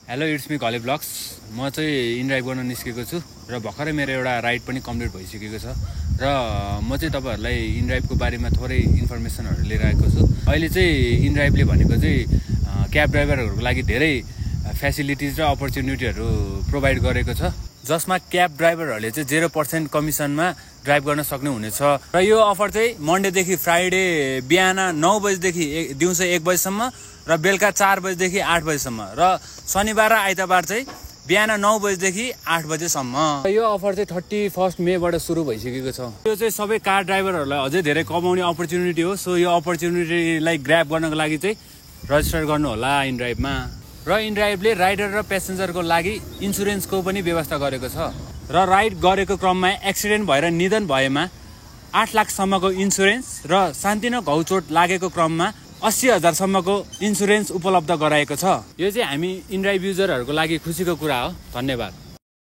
Hello it's me Ghale blogs. म चाहिँ इनड्राइभ गर्न निस्केको छु र भर्खरै मेरो एउटा राइड पनि कम्प्लिट भइसकेको छ र म चाहिँ तपाईहरुलाई इनड्राइभको बारेमा थोरै इन्फर्मेसनहरु लिएर आएको छु। अहिले चाहिँ इनड्राइभले भनेको चाहिँ क्याब ड्राइभरहरुको लागि धेरै फ्यासिलिटिज र अपर्च्युनिटीहरु प्रोभाइड गरेको छ, जसमा क्याब ड्राइभरहरुले चाहिँ 0% कमिसनमा ड्राइभ गर्न सक्नु हुनेछ र यो अफर चाहिँ मन्डेदेखि फ्राइडे बिहान 9 बजेदेखि दिउँसो 1 बजेसम्म र बेलुका 4 बजेदेखि 8 बजेसम्म र शनिबार र आइतबार चाहिँ बिहान 9 बजेदेखि 8 बजेसम्म। यो अफर चाहिँ 31 मेबाट सुरु भइसकेको छ। यो चाहिँ सबै कार ड्राइभरहरुलाई अझै धेरै कमाउने अपर्च्युनिटी हो। सो यो अपर्च्युनिटीलाई ग्र्याब गर्नको लागि चाहिँ रजिस्टर गर्नु होला इनड्राइभमा। र इनड्राइभले राइडर र प्यासेन्जरको लागि इन्स्योरेन्सको पनि व्यवस्था गरेको छ र राइड गरेको क्रममा एक्सिडेन्ट भएर निधन भएमा 8 लाखसम्मको इन्स्योरेन्स र सान्तिनो घाउचोट लागेको क्रममा 80,000 सम्मको इन्स्योरेन्स उपलब्ध गराएको छ। यो चाहिँ हामी इनड्राइभ युजरहरुको लागि खुसीको कुरा हो। धन्यवाद।